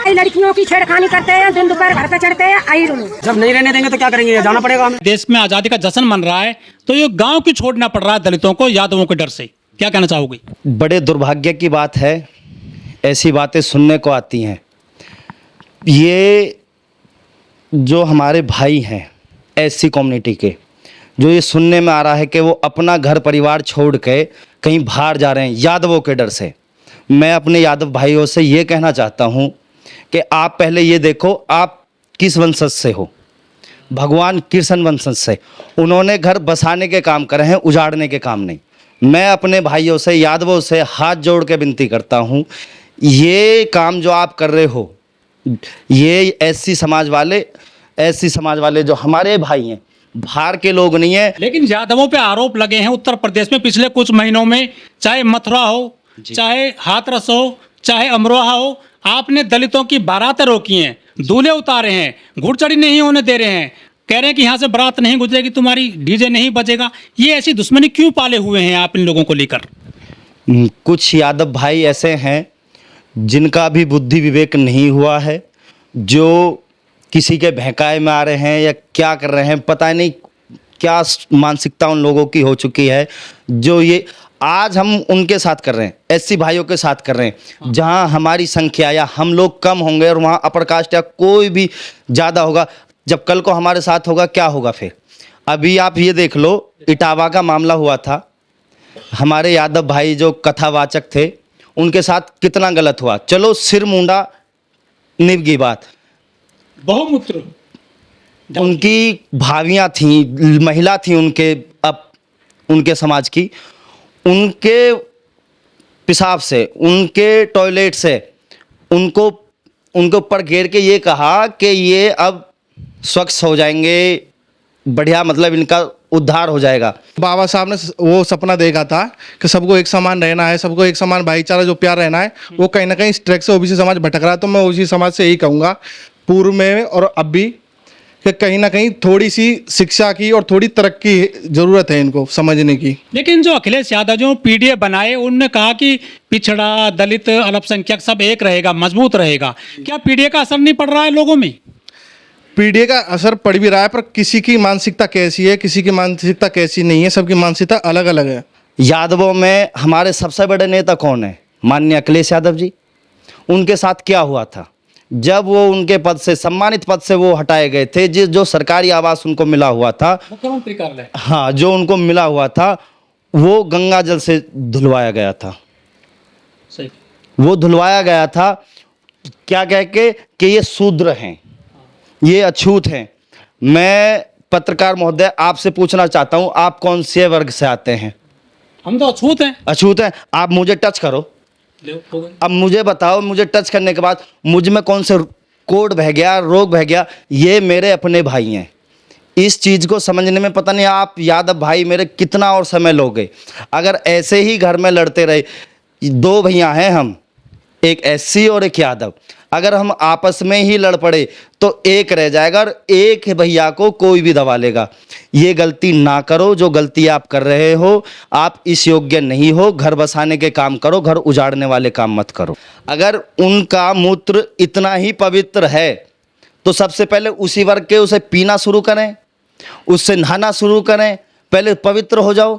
लड़कियों की छेड़खानी करते हैं, दिन दोपहर घर पे चढ़ते हैं। आई रुनू जब नहीं रहने देंगे तो क्या करेंगे, जाना पड़ेगा हमें। देश में आज़ादी का जश्न मन रहा है तो ये गांव क्यों छोड़ना पड़ रहा है दलितों को यादवों के डर से, क्या कहना चाहोगे? बड़े दुर्भाग्य की बात है, ऐसी बातें सुनने को आती हैं। ये जो हमारे भाई हैं एससी कम्युनिटी के, जो ये सुनने में आ रहा है कि वो अपना घर परिवार छोड़ के कहीं बाहर जा रहे हैं यादवों के डर से। मैं अपने यादव भाइयों से ये कहना चाहता हूँ कि आप पहले ये देखो आप किस वंशज से हो। भगवान कृष्ण वंशज से, उन्होंने घर बसाने के काम करे हैं, उजाड़ने के काम नहीं। मैं अपने भाइयों से यादवों से हाथ जोड़ के विनती करता हूँ, ये काम जो आप कर रहे हो, ये एससी समाज वाले जो हमारे भाई हैं, बाहर के लोग नहीं हैं। लेकिन यादवों पे आरोप लगे हैं उत्तर प्रदेश में पिछले कुछ महीनों में, चाहे मथुरा हो, चाहे हाथरस हो, चाहे अमरोहा हो, आपने दलितों की बारातें रोकी हैं, दूल्हे उतारे हैं, घुड़चढ़ी नहीं होने दे रहे हैं, कह रहे हैं कि यहाँ से बारात नहीं गुजरेगी, तुम्हारी डीजे नहीं बजेगा। ये ऐसी दुश्मनी क्यों पाले हुए हैं आप इन लोगों को लेकर? कुछ यादव भाई ऐसे हैं जिनका भी बुद्धि विवेक नहीं हुआ है, जो किसी के बहकाए में आ रहे हैं या क्या कर रहे हैं, पता नहीं क्या मानसिकता उन लोगों की हो चुकी है। जो ये आज हम उनके साथ कर रहे हैं, एससी भाइयों के साथ कर रहे हैं, जहां हमारी संख्या या हम लोग कम होंगे और वहां अपर कास्ट या कोई भी ज़्यादा होगा, जब कल को हमारे साथ होगा क्या होगा फिर? अभी आप ये देख लो, इटावा का मामला हुआ था, हमारे यादव भाई जो कथावाचक थे उनके साथ कितना गलत हुआ। चलो सिर मुंडा निभ गई बात, बहुमूत्र उनकी भाभियाँ थीं, महिला थी उनके, अब उनके समाज की, उनके पेशाब से, उनके टॉयलेट से उनके ऊपर घेर के ये कहा कि ये अब स्वच्छ हो जाएंगे, बढ़िया, मतलब इनका उद्धार हो जाएगा। बाबा साहब ने वो सपना देखा था कि सबको एक समान रहना है, सबको एक समान भाईचारा जो प्यार रहना है, वो कहीं ना कहीं इस ट्रैक से ओबीसी समाज भटक रहा है। तो मैं उसी समाज से यही कहूँगा, पूर्व में और अब भी, कि कहीं ना कहीं थोड़ी सी शिक्षा की और थोड़ी तरक्की जरूरत है इनको समझने की। लेकिन जो अखिलेश यादव जो पीडीए बनाए, उन्होंने कहा कि पिछड़ा, दलित, अल्पसंख्यक सब एक रहेगा, मजबूत रहेगा। क्या पीडीए का असर नहीं पड़ रहा है लोगों में? पीडीए का असर पड़ भी रहा है, पर किसी की मानसिकता कैसी है, किसी की मानसिकता कैसी नहीं है, सबकी मानसिकता अलग अलग है। यादवों में हमारे सबसे बड़े नेता कौन है? माननीय अखिलेश यादव जी। उनके साथ क्या हुआ था जब वो उनके पद से, सम्मानित पद से वो हटाए गए थे? जो सरकारी आवास उनको मिला हुआ था, मुख्यमंत्री कार्यालय, हाँ, जो उनको मिला हुआ था, वो गंगा जल से धुलवाया गया था। सही, वो धुलवाया गया था क्या कह के कि ये शूद्र हैं, ये अछूत हैं। मैं पत्रकार महोदय आपसे पूछना चाहता हूँ, आप कौन से वर्ग से आते हैं? हम तो अछूत हैं। अछूत हैं। आप मुझे टच करो, अब मुझे बताओ, मुझे टच करने के बाद मुझ में कौन से कोड बह गया, रोग बह गया? ये मेरे अपने भाई हैं। इस चीज़ को समझने में पता नहीं आप यादव भाई मेरे कितना और समय लोगे। अगर ऐसे ही घर में लड़ते रहे, दो भैया हैं हम, एक एससी और एक यादव, अगर हम आपस में ही लड़ पड़े तो एक रह जाएगा और एक भैया को कोई भी दबा लेगा। ये गलती ना करो, जो गलती आप कर रहे हो। आप इस योग्य नहीं हो, घर बसाने के काम करो, घर उजाड़ने वाले काम मत करो। अगर उनका मूत्र इतना ही पवित्र है तो सबसे पहले उसी वर्ग के उसे पीना शुरू करें, उससे नहाना शुरू करें, पहले पवित्र हो जाओ।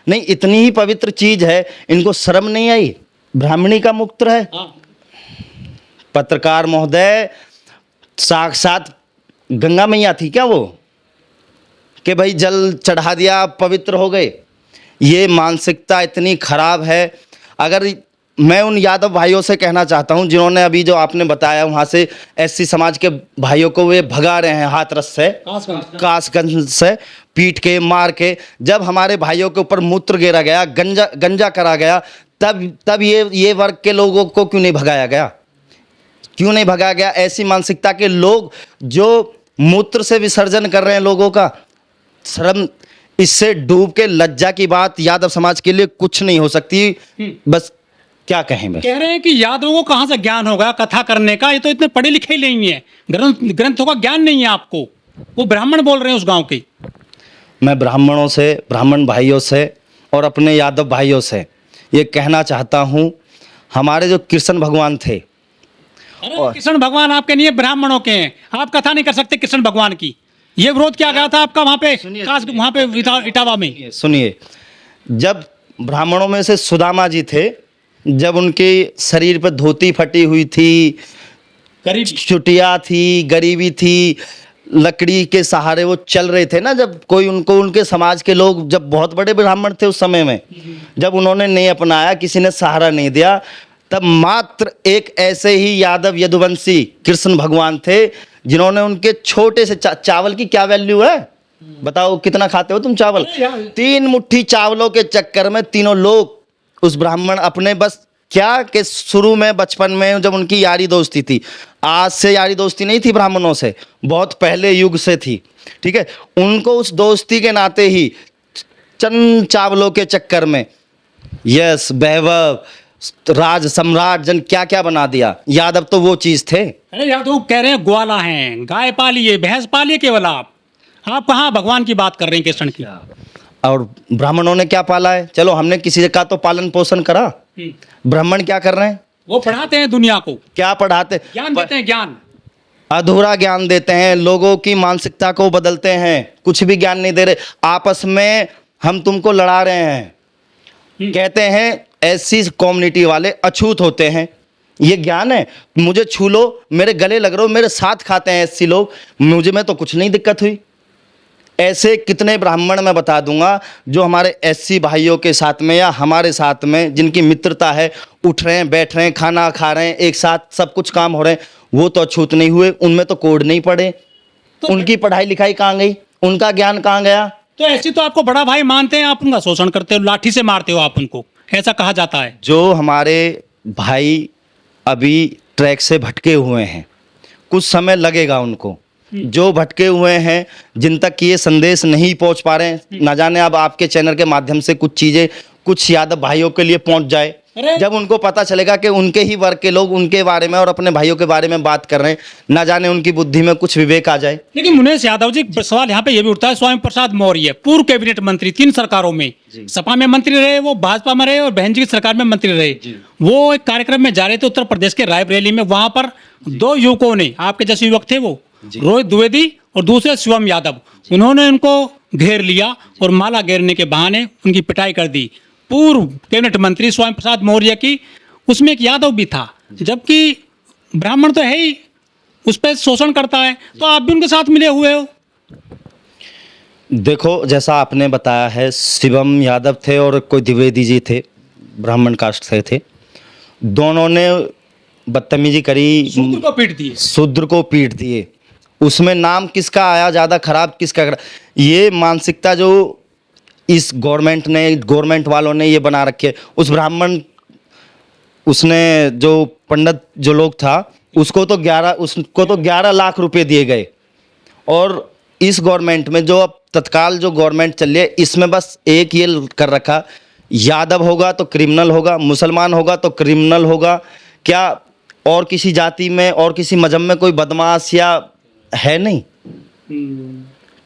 नहीं, इतनी ही पवित्र चीज़ है, इनको शर्म नहीं आई? ब्राह्मणी का मूत्र है। पत्रकार महोदय, साक्षात गंगा मैया थी क्या वो, कि भाई जल चढ़ा दिया, पवित्र हो गए? ये मानसिकता इतनी खराब है। अगर मैं उन यादव भाइयों से कहना चाहता हूं जिन्होंने अभी जो आपने बताया वहां से एससी समाज के भाइयों को वे भगा रहे हैं हाथरस से, कासगंज से पीट के, मार के। जब हमारे भाइयों के ऊपर मूत्र गिरा गया, गंजा करा गया, तब ये वर्ग के लोगों को क्यों नहीं भगाया गया? क्यों नहीं भगाया गया? ऐसी मानसिकता के लोग जो मूत्र से विसर्जन कर रहे हैं लोगों का, शर्म, इससे डूब के लज्जा की बात यादव समाज के लिए कुछ नहीं हो सकती। बस क्या कहें? बस कह रहे हैं कि यादवों को कहाँ से ज्ञान होगा कथा करने का, ये तो इतने पढ़े लिखे ही नहीं है, ग्रंथों का ज्ञान नहीं है आपको। वो ब्राह्मण बोल रहे हैं उस गांव के। मैं ब्राह्मणों से, ब्राह्मण भाइयों से और अपने यादव भाइयों से ये कहना चाहता हूँ, हमारे जो कृष्ण भगवान थे अरे कृष्ण भगवान आपके नहीं है, ब्राह्मणों के हैं। आप कथा नहीं कर सकते कृष्ण भगवान की। ये विरोध किया गया था आपका वहां पे, खास वहां पे इटावा में। सुनिए, जब ब्राह्मणों में से सुदामा जी थे, जब उनके शरीर पर धोती फटी हुई थी, गरीबी, चुटिया थी, गरीबी थी, लकड़ी के सहारे वो चल रहे थे ना, जब कोई उनको, उनके समाज के लोग, जब बहुत बड़े ब्राह्मण थे उस समय में, जब उन्होंने नहीं अपनाया, किसी ने सहारा नहीं दिया, तब मात्र एक ऐसे ही यादव यदुवंशी कृष्ण भगवान थे जिन्होंने उनके छोटे से चावल की क्या वैल्यू है बताओ, कितना खाते हो तुम चावल? 3 मुट्ठी चावलों के चक्कर में तीनों लोग, उस ब्राह्मण अपने, बस क्या कि शुरू में बचपन में जब उनकी यारी दोस्ती थी, आज से यारी दोस्ती नहीं थी ब्राह्मणों से, बहुत पहले युग से थी, ठीक है, उनको उस दोस्ती के नाते ही चंद चावलों के चक्कर में यश, वैभव, राज सम्राट जन क्या क्या बना दिया। यादव तो वो चीज थे। अरे यादव कह रहे हैं ग्वाला हैं, गाय पालिए, भैंस पालिए केवल आप कहाँ भगवान की बात कर रहे हैं कृष्ण की? और ब्राह्मणों ने क्या पाला है? चलो हमने किसी का तो पालन पोषण करा, ब्राह्मण क्या कर रहे हैं? वो पढ़ाते हैं दुनिया को। क्या पढ़ाते? ज्ञान देते हैं, ज्ञान, अधूरा ज्ञान देते हैं, लोगों की मानसिकता को बदलते हैं, कुछ भी ज्ञान नहीं दे रहे। आपस में हम तुमको लड़ा रहे हैं, कहते हैं ऐसी कम्युनिटी वाले अछूत होते हैं, ये ज्ञान है? मुझे छू लो, मेरे गले लग रहे हो, मेरे साथ खाते हैं ऐसी लोग, मुझे में तो कुछ नहीं दिक्कत हुई। ऐसे कितने ब्राह्मण मैं बता दूंगा जो हमारे एससी भाइयों के साथ में या हमारे साथ में जिनकी मित्रता है, उठ रहे हैं, बैठ रहे हैं, खाना खा रहे हैं, एक साथ सब कुछ काम हो रहे हैं, वो तो अछूत नहीं हुए, उनमें तो कोड नहीं पड़े, तो उनकी पढ़ाई लिखाई कहाँ गई, उनका ज्ञान कहाँ गया? तो ऐसी तो आपको बड़ा भाई मानते हैं, आप उनका शोषण करते हो, लाठी से मारते हो आप उनको, ऐसा कहा जाता है। जो हमारे भाई अभी ट्रैक से भटके हुए हैं, कुछ समय लगेगा उनको, जो भटके हुए हैं, जिन तक ये संदेश नहीं पहुंच पा रहे हैं, ना जाने अब आपके चैनल के माध्यम से कुछ चीज़ें कुछ यादव भाइयों के लिए पहुंच जाए, जब उनको पता चलेगा कि उनके ही वर्ग के लोग उनके बारे में और अपने भाइयों के बारे में बात कर रहे हैं, ना जाने उनकी बुद्धि में कुछ विवेक आ जाए। लेकिन मुनेश यादव जी, सवाल यहाँ पे ये भी उठता है, स्वामी प्रसाद मौर्य पूर्व कैबिनेट मंत्री 3 सरकारों में, सपा में मंत्री रहे, वो भाजपा में रहे और बहन जी की सरकार में मंत्री रहे। वो एक कार्यक्रम में जा रहे थे उत्तर प्रदेश के रायबरेली में, वहां पर 2 युवकों ने, आपके जैसे युवक थे वो, रोहित द्विवेदी और दूसरे शिवम यादव, उन्होंने उनको घेर लिया और माला घेरने के बहाने उनकी पिटाई कर दी। पूर्व कैबिनेट मंत्री स्वामी प्रसाद मौर्य की, उसमें एक यादव भी था, जबकि ब्राह्मण तो है ही, उस पर शोषण करता है, तो आप भी उनके साथ मिले हुए हो। देखो, जैसा आपने बताया है, शिवम यादव थे और कोई द्विवेदी जी थे, ब्राह्मण कास्ट से थे, दोनों ने बदतमीजी करी, शूद्र को पीट दिए, शूद्र को पीट दिए। उसमें नाम किसका आया ज़्यादा खराब, किसका खराब? ये मानसिकता जो इस गवर्नमेंट वालों ने ये बना रखी है। उस ब्राह्मण, उसने जो पंडित जो लोग था, उसको तो 11 लाख रुपए दिए गए। और इस गवर्नमेंट में जो अब तत्काल जो गवर्नमेंट चल रही है, इसमें बस एक ये कर रखा, यादव होगा तो क्रिमिनल होगा, मुसलमान होगा तो क्रिमिनल होगा। क्या और किसी जाति में और किसी मजहब में कोई बदमाश या है नहीं?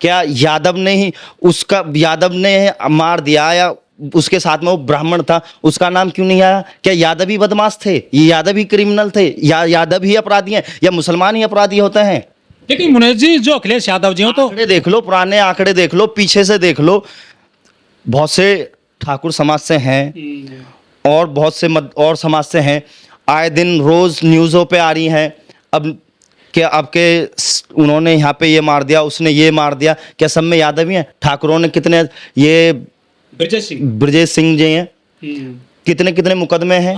क्या यादव ने ही उसका, यादव ने मार दिया या उसके साथ में वो ब्राह्मण था, उसका नाम क्यों नहीं आया? क्या यादव ही बदमाश थे, ये यादव ही क्रिमिनल थे, या यादव ही अपराधी हैं, या मुसलमान ही अपराधी होते हैं? लेकिन मुनेश जी, जो अखिलेश यादव जी हो, तो आंकड़े देख लो, पुराने आंकड़े देख लो, पीछे से देख लो, बहुत से ठाकुर समाज से हैं और बहुत से और समाज से हैं, आए दिन रोज न्यूज़ों पे आ रही हैं। अब क्या आपके उन्होंने यहाँ पे ये मार दिया, उसने ये मार दिया, क्या सब में यादव ही हैं? ठाकुरों ने कितने, ये ब्रजेश सिंह जी हैं, कितने कितने मुकदमे हैं,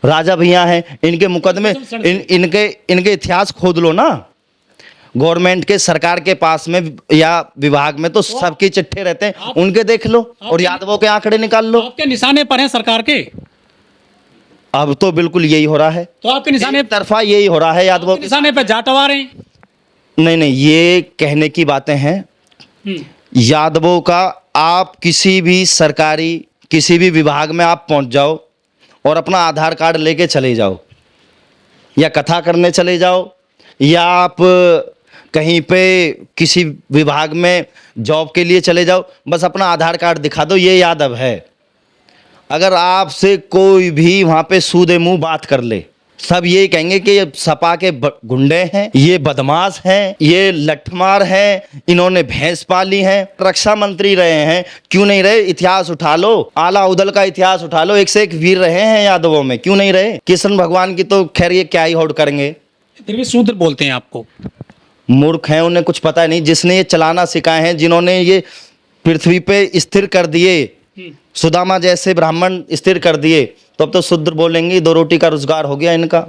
राजा भैया हैं, इनके मुकदमे, इनके इतिहास खोद लो ना। गवर्नमेंट के, सरकार के पास में या विभाग में तो सबके चिट्ठे रहते हैं, उनके देख लो और यादवों के आंकड़े निकाल लो। आपके निशाने पर हैं सरकार के। अब तो बिल्कुल यही हो रहा है, तो आपके निशाने तरफा यही हो रहा है यादवों के निशाने पे जाटवा रहे हैं। नहीं, ये कहने की बातें हैं। यादवों का, आप किसी भी सरकारी किसी भी विभाग में आप पहुंच जाओ और अपना आधार कार्ड लेके चले जाओ, या कथा करने चले जाओ, या आप कहीं पे किसी विभाग में जॉब के लिए चले जाओ, बस अपना आधार कार्ड दिखा दो, ये यादव है। अगर आपसे कोई भी वहाँ पे सूदे मुंह बात कर ले, सब यही कहेंगे कि ये सपा के गुंडे हैं, ये बदमाश हैं, ये लठमार हैं, इन्होंने भैंस पाली है। रक्षा मंत्री रहे हैं, क्यों नहीं रहे? इतिहास उठा लो, आला उदल का इतिहास उठा लो, एक से एक वीर रहे हैं यादवों में, क्यों नहीं रहे? कृष्ण भगवान की तो खैर ये क्या ही होड़ करेंगे, फिर भी शूद्र बोलते हैं आपको। मूर्ख हैं, उन्हें कुछ पता नहीं। जिसने ये चलाना सिखाए हैं, जिन्होंने ये पृथ्वी पे स्थिर कर दिए, सुदामा जैसे ब्राह्मण स्थिर कर दिए, तो अब तो शूद्र बोलेंगे। 2 रोटी का रोजगार हो गया इनका।